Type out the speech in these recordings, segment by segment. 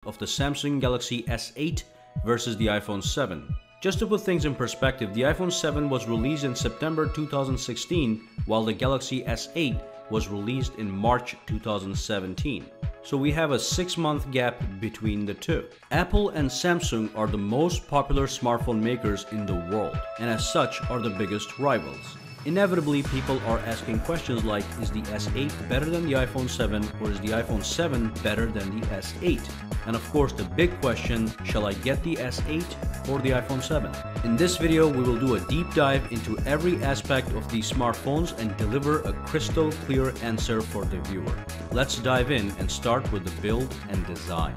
of the Samsung Galaxy S8 versus the iPhone 7. Just to put things in perspective, the iPhone 7 was released in September 2016, while the Galaxy S8 was released in March 2017. So we have a 6-month gap between the two. Apple and Samsung are the most popular smartphone makers in the world, and as such are the biggest rivals. Inevitably, people are asking questions like, is the S8 better than the iPhone 7, or is the iPhone 7 better than the S8? And of course, the big question, shall I get the S8 or the iPhone 7? In this video, we will do a deep dive into every aspect of these smartphones and deliver a crystal clear answer for the viewer. Let's dive in and start with the build and design.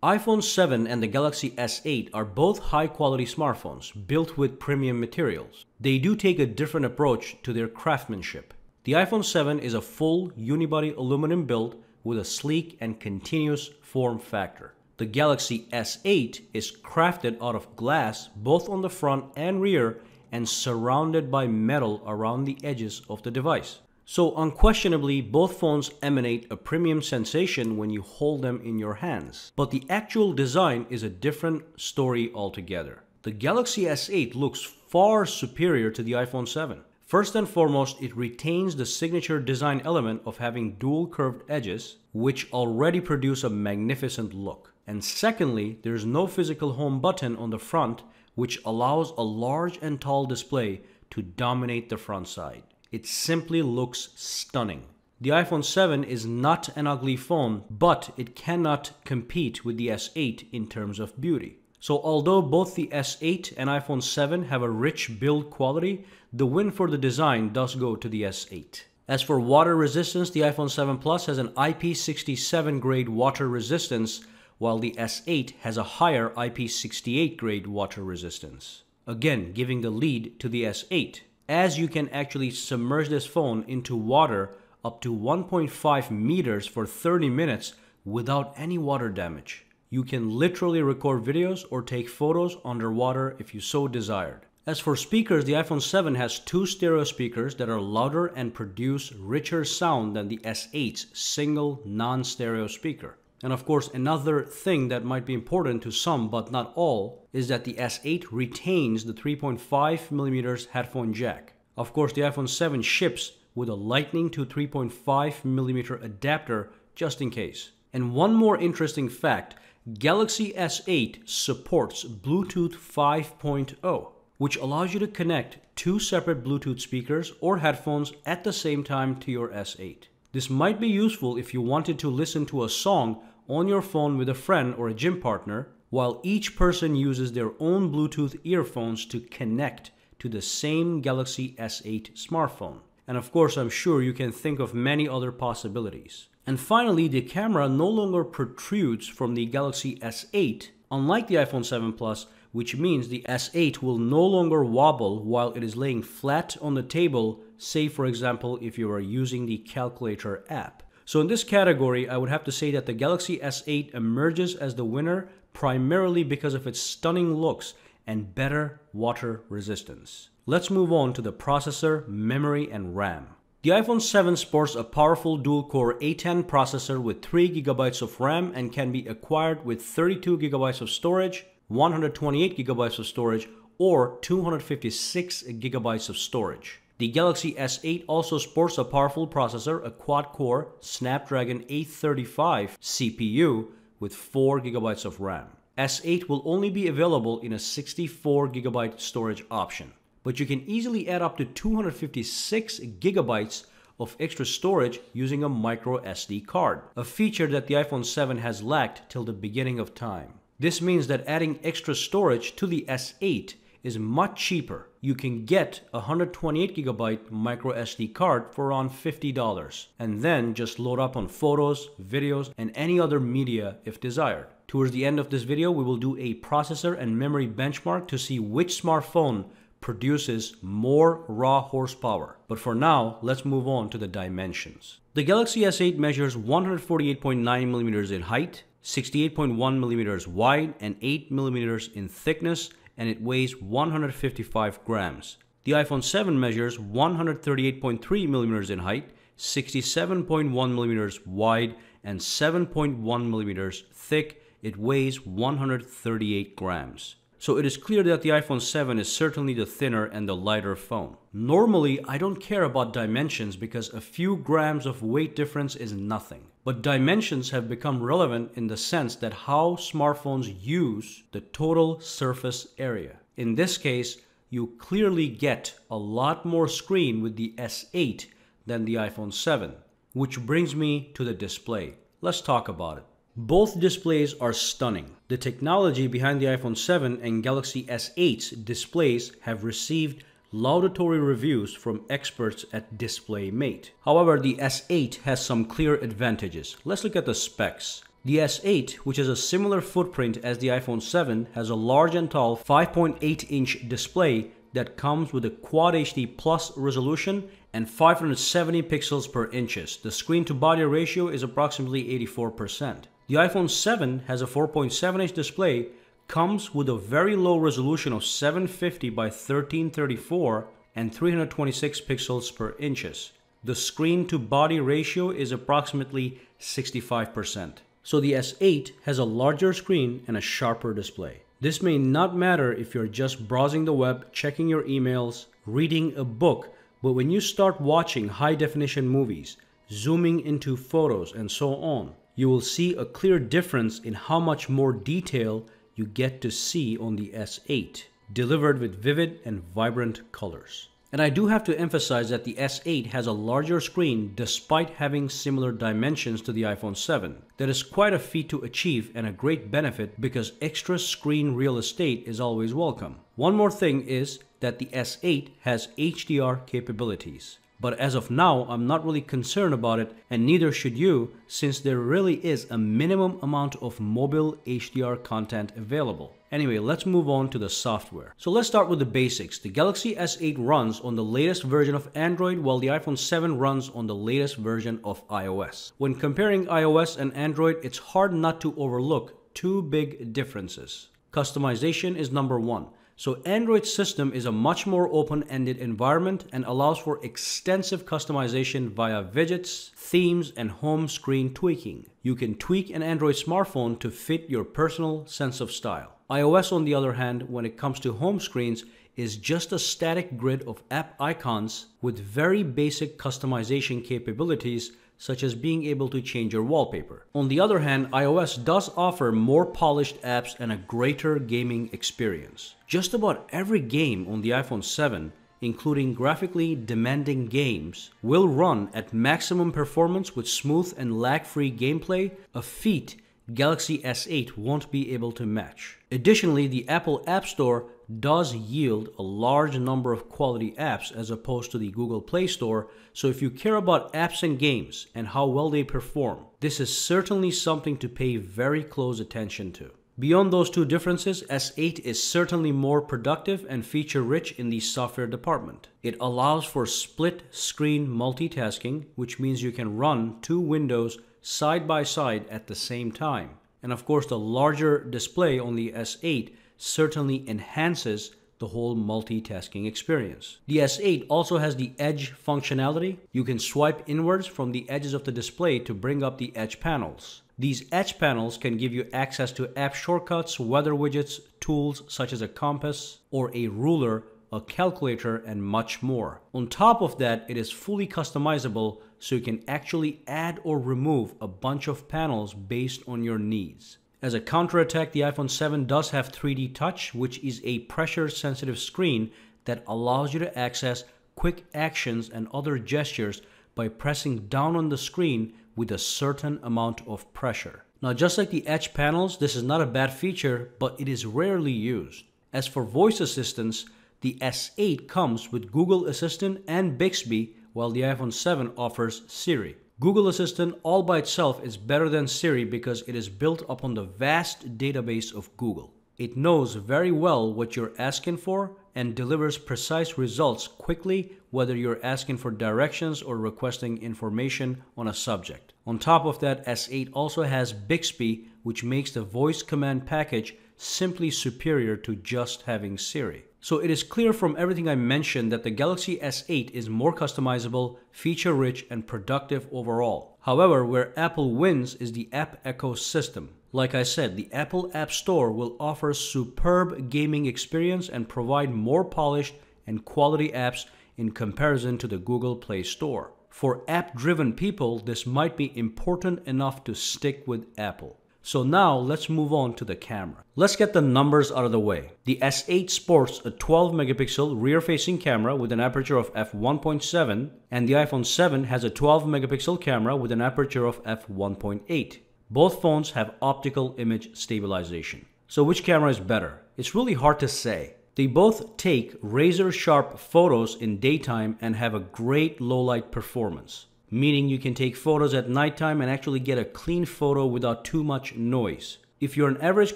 iPhone 7 and the Galaxy S8 are both high-quality smartphones built with premium materials. They do take a different approach to their craftsmanship. The iPhone 7 is a full unibody aluminum build with a sleek and continuous form factor. The Galaxy S8 is crafted out of glass both on the front and rear and surrounded by metal around the edges of the device. So unquestionably, both phones emanate a premium sensation when you hold them in your hands. But the actual design is a different story altogether. The Galaxy S8 looks far superior to the iPhone 7. First and foremost, it retains the signature design element of having dual curved edges, which already produce a magnificent look. And secondly, there's no physical home button on the front, which allows a large and tall display to dominate the front side. It simply looks stunning. The iPhone 7 is not an ugly phone, but it cannot compete with the S8 in terms of beauty. So although both the S8 and iPhone 7 have a rich build quality, the win for the design does go to the S8. As for water resistance, the iPhone 7 Plus has an IP67 grade water resistance, while the S8 has a higher IP68 grade water resistance, again giving the lead to the S8, as you can actually submerge this phone into water up to 1.5 meters for 30 minutes without any water damage. You can literally record videos or take photos underwater if you so desired. As for speakers, the iPhone 7 has 2 stereo speakers that are louder and produce richer sound than the S8's single non-stereo speaker. And of course, another thing that might be important to some but not all is that the S8 retains the 3.5mm headphone jack. Of course, the iPhone 7 ships with a Lightning to 3.5mm adapter just in case. And one more interesting fact, Galaxy S8 supports Bluetooth 5.0, which allows you to connect 2 separate Bluetooth speakers or headphones at the same time to your S8. This might be useful if you wanted to listen to a song on your phone with a friend or a gym partner, while each person uses their own Bluetooth earphones to connect to the same Galaxy S8 smartphone. And of course, I'm sure you can think of many other possibilities. And finally, the camera no longer protrudes from the Galaxy S8, unlike the iPhone 7 Plus, which means the S8 will no longer wobble while it is laying flat on the table, say for example if you are using the calculator app. So in this category, I would have to say that the Galaxy S8 emerges as the winner primarily because of its stunning looks and better water resistance. Let's move on to the processor, memory, and RAM. The iPhone 7 sports a powerful dual-core A10 processor with 3GB of RAM and can be acquired with 32GB of storage, 128GB of storage, or 256GB of storage. The Galaxy S8 also sports a powerful processor, a quad-core Snapdragon 835 CPU with 4GB of RAM. S8 will only be available in a 64GB storage option, but you can easily add up to 256GB of extra storage using a micro SD card, a feature that the iPhone 7 has lacked till the beginning of time. This means that adding extra storage to the S8 is much cheaper. You can get a 128GB micro SD card for around $50 and then just load up on photos, videos, and any other media if desired. Towards the end of this video, we will do a processor and memory benchmark to see which smartphone produces more raw horsepower. But for now, let's move on to the dimensions. The Galaxy S8 measures 148.9mm in height, 68.1mm wide, and 8mm in thickness, and it weighs 155 grams. The iPhone 7 measures 138.3mm in height, 67.1mm wide, and 7.1mm thick, it weighs 138 grams. So it is clear that the iPhone 7 is certainly the thinner and the lighter phone. Normally, I don't care about dimensions because a few grams of weight difference is nothing. But dimensions have become relevant in the sense that how smartphones use the total surface area. In this case, you clearly get a lot more screen with the S8 than the iPhone 7, which brings me to the display. Let's talk about it. Both displays are stunning. The technology behind the iPhone 7 and Galaxy S8's displays have received laudatory reviews from experts at DisplayMate. However, the S8 has some clear advantages. Let's look at the specs. The S8, which has a similar footprint as the iPhone 7, has a large and tall 5.8-inch display that comes with a Quad HD Plus resolution and 570 pixels per inches. The screen-to-body ratio is approximately 84%. The iPhone 7 has a 4.7-inch display, comes with a very low resolution of 750 by 1334 and 326 pixels per inches. The screen-to-body ratio is approximately 65%. So the S8 has a larger screen and a sharper display. This may not matter if you're just browsing the web, checking your emails, reading a book, but when you start watching high-definition movies, zooming into photos, and so on, you will see a clear difference in how much more detail you get to see on the S8, delivered with vivid and vibrant colors. And I do have to emphasize that the S8 has a larger screen despite having similar dimensions to the iPhone 7. That is quite a feat to achieve and a great benefit because extra screen real estate is always welcome. One more thing is that the S8 has HDR capabilities. But as of now, I'm not really concerned about it, and neither should you, since there really is a minimum amount of mobile HDR content available. Anyway, let's move on to the software. So let's start with the basics. The Galaxy S8 runs on the latest version of Android, while the iPhone 7 runs on the latest version of iOS. When comparing iOS and Android, it's hard not to overlook two big differences. Customization is number one. So Android's system is a much more open-ended environment and allows for extensive customization via widgets, themes, and home screen tweaking. You can tweak an Android smartphone to fit your personal sense of style. iOS, on the other hand, when it comes to home screens, is just a static grid of app icons with very basic customization capabilities such as being able to change your wallpaper. On the other hand, iOS does offer more polished apps and a greater gaming experience. Just about every game on the iPhone 7, including graphically demanding games, will run at maximum performance with smooth and lag-free gameplay, a feat Galaxy S8 won't be able to match. Additionally, the Apple App Store does yield a large number of quality apps as opposed to the Google Play Store, so if you care about apps and games and how well they perform, this is certainly something to pay very close attention to. Beyond those two differences, S8 is certainly more productive and feature-rich in the software department. It allows for split-screen multitasking, which means you can run two windows side by side at the same time. And of course, the larger display on the S8 certainly enhances the whole multitasking experience. The S8 also has the edge functionality. You can swipe inwards from the edges of the display to bring up the edge panels. These edge panels can give you access to app shortcuts, weather widgets, tools such as a compass or a ruler, a calculator, and much more. On top of that, it is fully customizable, so you can actually add or remove a bunch of panels based on your needs. As a counterattack, the iPhone 7 does have 3D Touch, which is a pressure-sensitive screen that allows you to access quick actions and other gestures by pressing down on the screen with a certain amount of pressure. Now, just like the edge panels, this is not a bad feature, but it is rarely used. As for voice assistants, the S8 comes with Google Assistant and Bixby, while the iPhone 7 offers Siri. Google Assistant all by itself is better than Siri because it is built upon the vast database of Google. It knows very well what you're asking for and delivers precise results quickly, whether you're asking for directions or requesting information on a subject. On top of that, S8 also has Bixby, which makes the voice command package simply superior to just having Siri. So it is clear from everything I mentioned that the Galaxy S8 is more customizable, feature-rich, and productive overall. However, where Apple wins is the app ecosystem. Like I said, the Apple App Store will offer superb gaming experience and provide more polished and quality apps in comparison to the Google Play Store. For app-driven people, this might be important enough to stick with Apple. So now let's move on to the camera. Let's get the numbers out of the way. The S8 sports a 12 megapixel rear-facing camera with an aperture of f1.7, and the iPhone 7 has a 12 megapixel camera with an aperture of f1.8. Both phones have optical image stabilization. So which camera is better? It's really hard to say. They both take razor-sharp photos in daytime and have a great low-light performance, meaning you can take photos at nighttime and actually get a clean photo without too much noise. If you're an average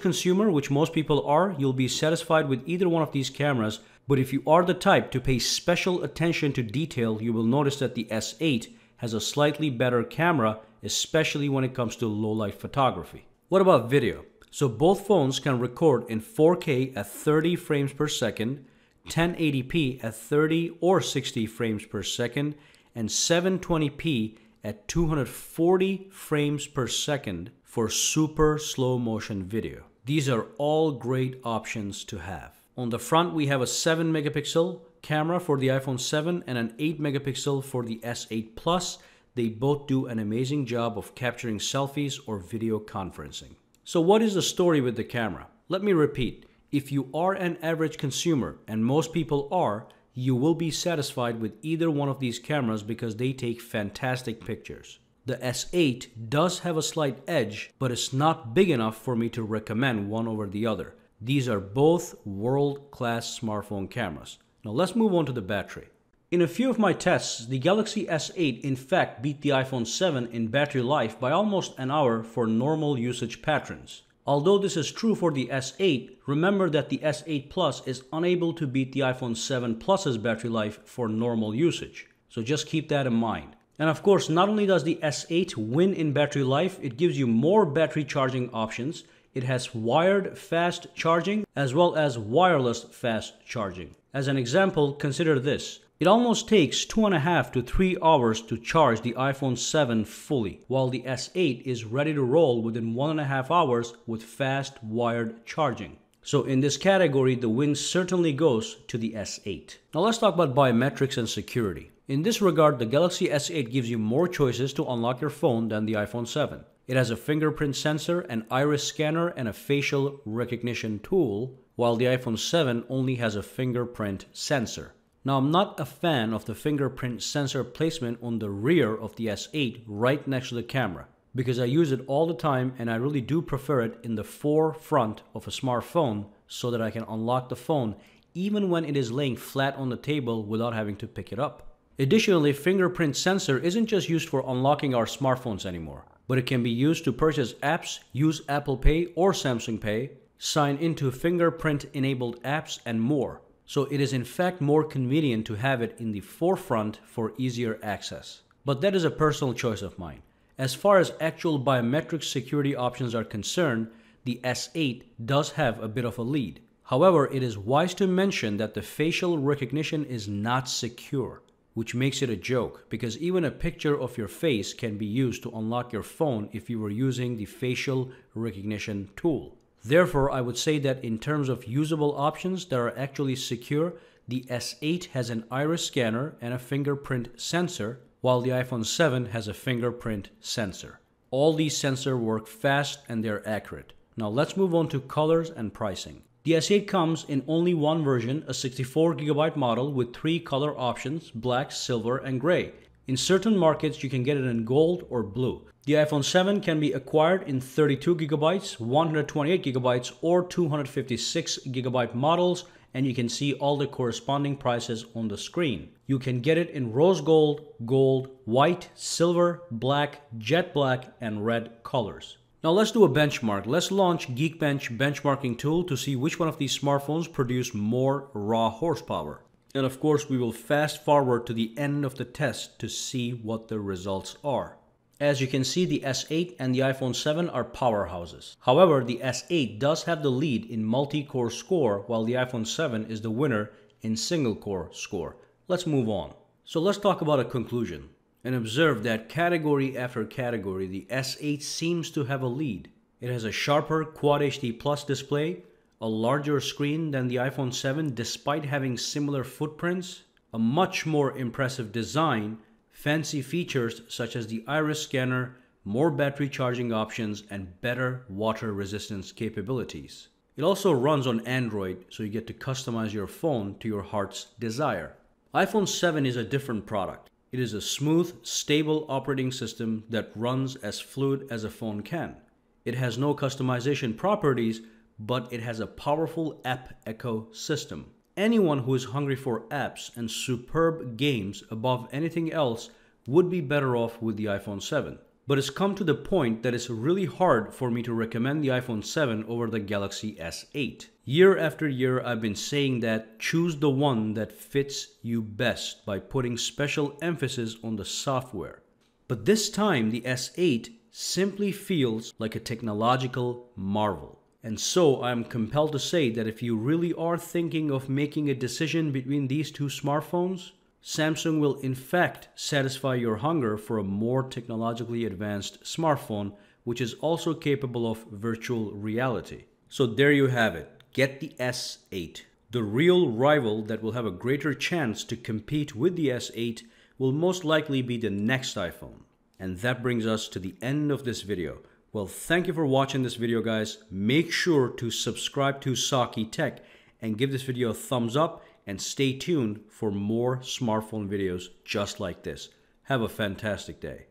consumer, which most people are, you'll be satisfied with either one of these cameras, but if you are the type to pay special attention to detail, you will notice that the S8 has a slightly better camera, especially when it comes to low-light photography. What about video? So both phones can record in 4K at 30 frames per second, 1080p at 30 or 60 frames per second, and 720p at 240 frames per second for super slow motion video. These are all great options to have. On the front, we have a 7 megapixel camera for the iPhone 7 and an 8 megapixel for the S8 Plus. They both do an amazing job of capturing selfies or video conferencing. So what is the story with the camera? Let me repeat. If you are an average consumer, and most people are, you will be satisfied with either one of these cameras because they take fantastic pictures. The S8 does have a slight edge, but it's not big enough for me to recommend one over the other. These are both world-class smartphone cameras. Now let's move on to the battery. In a few of my tests, the Galaxy S8 in fact beat the iPhone 7 in battery life by almost an hour for normal usage patterns. Although this is true for the S8, remember that the S8 Plus is unable to beat the iPhone 7 Plus's battery life for normal usage. So just keep that in mind. And of course, not only does the S8 win in battery life, it gives you more battery charging options. It has wired fast charging as well as wireless fast charging. As an example, consider this. It almost takes 2.5 to 3 hours to charge the iPhone 7 fully, while the S8 is ready to roll within 1.5 hours with fast wired charging. So in this category, the win certainly goes to the S8. Now let's talk about biometrics and security. In this regard, the Galaxy S8 gives you more choices to unlock your phone than the iPhone 7. It has a fingerprint sensor, an iris scanner, and a facial recognition tool, while the iPhone 7 only has a fingerprint sensor. Now, I'm not a fan of the fingerprint sensor placement on the rear of the S8 right next to the camera because I use it all the time and I really do prefer it in the forefront of a smartphone so that I can unlock the phone even when it is laying flat on the table without having to pick it up. Additionally, fingerprint sensor isn't just used for unlocking our smartphones anymore, but it can be used to purchase apps, use Apple Pay or Samsung Pay, sign into fingerprint-enabled apps, and more. So it is in fact more convenient to have it in the forefront for easier access. But that is a personal choice of mine. As far as actual biometric security options are concerned, the S8 does have a bit of a lead. However, it is wise to mention that the facial recognition is not secure, which makes it a joke because even a picture of your face can be used to unlock your phone if you were using the facial recognition tool. Therefore, I would say that in terms of usable options that are actually secure, the S8 has an iris scanner and a fingerprint sensor, while the iPhone 7 has a fingerprint sensor. All these sensors work fast and they're accurate. Now let's move on to colors and pricing. The S8 comes in only one version, a 64GB model with 3 color options, black, silver, and gray. In certain markets, you can get it in gold or blue. The iPhone 7 can be acquired in 32GB, 128GB, or 256GB models, and you can see all the corresponding prices on the screen. You can get it in rose gold, gold, white, silver, black, jet black, and red colors. Now let's do a benchmark. Let's launch Geekbench benchmarking tool to see which one of these smartphones produce more raw horsepower. And of course, we will fast forward to the end of the test to see what the results are. As you can see, the S8 and the iPhone 7 are powerhouses. However, the S8 does have the lead in multi-core score, while the iPhone 7 is the winner in single-core score. Let's move on. So let's talk about a conclusion and observe that category after category, the S8 seems to have a lead. It has a sharper Quad HD Plus display, a larger screen than the iPhone 7 despite having similar footprints, a much more impressive design, fancy features such as the iris scanner, more battery charging options, and better water resistance capabilities. It also runs on Android, so you get to customize your phone to your heart's desire. iPhone 7 is a different product. It is a smooth, stable operating system that runs as fluid as a phone can. It has no customization properties, but it has a powerful app ecosystem. Anyone who is hungry for apps and superb games above anything else would be better off with the iPhone 7. But it's come to the point that it's really hard for me to recommend the iPhone 7 over the Galaxy S8. Year after year, I've been saying that choose the one that fits you best by putting special emphasis on the software. But this time, the S8 simply feels like a technological marvel. And so I'm compelled to say that if you really are thinking of making a decision between these two smartphones, Samsung will in fact satisfy your hunger for a more technologically advanced smartphone, which is also capable of virtual reality. So there you have it. Get the S8. The real rival that will have a greater chance to compete with the S8 will most likely be the next iPhone. And that brings us to the end of this video. Well, thank you for watching this video, guys. Make sure to subscribe to Saki Tech and give this video a thumbs up, and stay tuned for more smartphone videos just like this. Have a fantastic day.